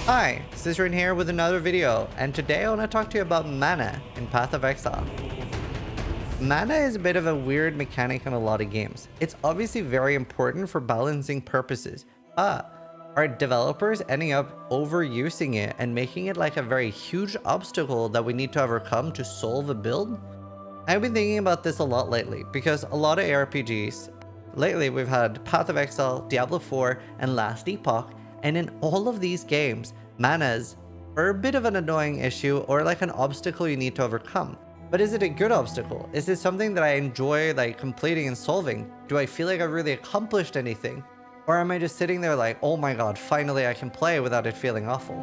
Hi, Zizaran here with another video, and today I want to talk to you about mana in Path of Exile. Mana is a bit of a weird mechanic in a lot of games. It's obviously very important for balancing purposes, but are developers ending up overusing it and making it like a very huge obstacle that we need to overcome to solve a build? I've been thinking about this a lot lately, because a lot of ARPGs, lately we've had Path of Exile, Diablo 4, and Last Epoch, and in all of these games, manas are a bit of an annoying issue or like an obstacle you need to overcome. But is it a good obstacle? Is it something that I enjoy like completing and solving? Do I feel like I've really accomplished anything? Or am I just sitting there like, oh my god, finally I can play without it feeling awful?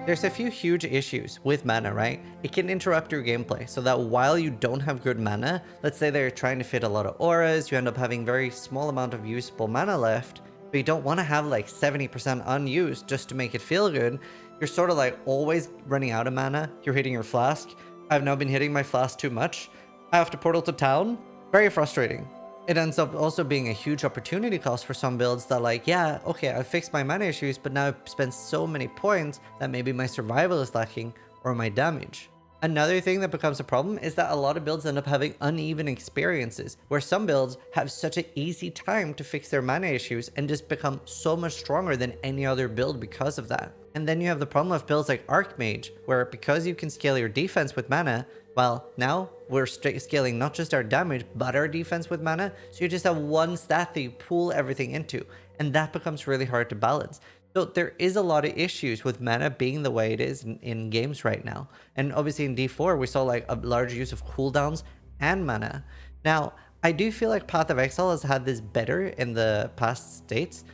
There's a few huge issues with mana, right? It can interrupt your gameplay, so that while you don't have good mana, let's say they're trying to fit a lot of auras, you end up having very small amount of usable mana left, but you don't want to have like 70% unused just to make it feel good. You're sort of like always running out of mana, you're hitting your flask. I've now been hitting my flask too much. I have to portal to town. Very frustrating. It ends up also being a huge opportunity cost for some builds that like, yeah, okay, I fixed my mana issues, but now I've spent so many points that maybe my survival is lacking or my damage. Another thing that becomes a problem is that a lot of builds end up having uneven experiences, where some builds have such an easy time to fix their mana issues and just become so much stronger than any other build because of that. And then you have the problem of builds like Archmage, where because you can scale your defense with mana, well, now we're scaling not just our damage, but our defense with mana, so you just have one stat that you pull everything into, and that becomes really hard to balance. So there is a lot of issues with mana being the way it is in games right now. And obviously in D4, we saw like a large use of cooldowns and mana. Now, I do feel like Path of Exile has had this better in the past states.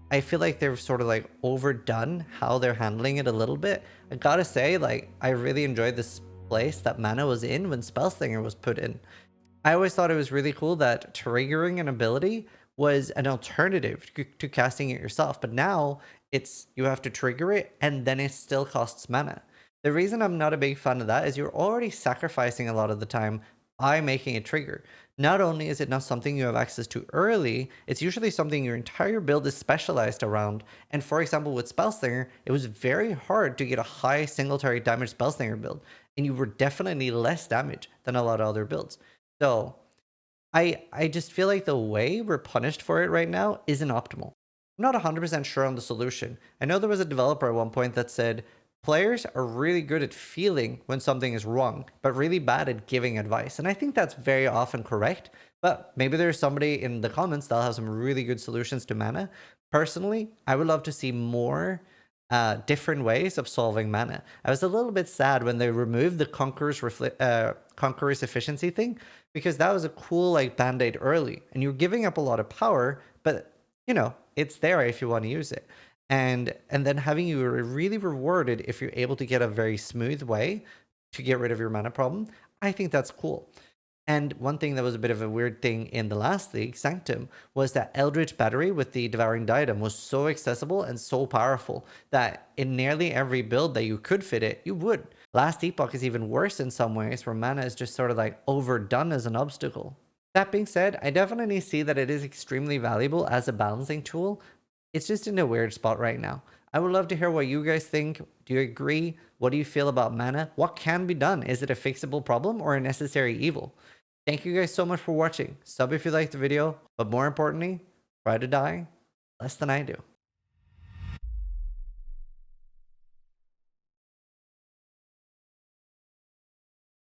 I feel like they've sort of like overdone how they're handling it a little bit. I gotta say, like, I really enjoyed this place that mana was in when Spellslinger was put in. I always thought it was really cool that triggering an ability was an alternative to casting it yourself, but now it's you have to trigger it and then it still costs mana. The reason I'm not a big fan of that is you're already sacrificing a lot of the time by making a trigger. Not only is it not something you have access to early, it's usually something your entire build is specialized around. And for example, with Spellslinger, it was very hard to get a high single target damage Spellslinger build, and you were definitely less damage than a lot of other builds. So I just feel like the way we're punished for it right now isn't optimal. I'm not 100% sure on the solution. I know there was a developer at one point that said players are really good at feeling when something is wrong, but really bad at giving advice. And I think that's very often correct, but maybe there's somebody in the comments that'll have some really good solutions to mana. Personally, I would love to see more different ways of solving mana. I was a little bit sad when they removed the Conqueror's efficiency thing, because that was a cool like band-aid early, and you're giving up a lot of power, but you know, it's there if you want to use it. And then having you really rewarded if you're able to get a very smooth way to get rid of your mana problem, I think that's cool. And one thing that was a bit of a weird thing in the last league, Sanctum, was that Eldritch Battery with the Devouring Diadem was so accessible and so powerful that in nearly every build that you could fit it, you would. Last Epoch is even worse in some ways, where mana is just sort of like overdone as an obstacle. That being said, I definitely see that it is extremely valuable as a balancing tool. It's just in a weird spot right now. I would love to hear what you guys think. Do you agree? What do you feel about mana? What can be done? Is it a fixable problem or a necessary evil? Thank you guys so much for watching. Sub if you liked the video, but more importantly, try to die less than I do.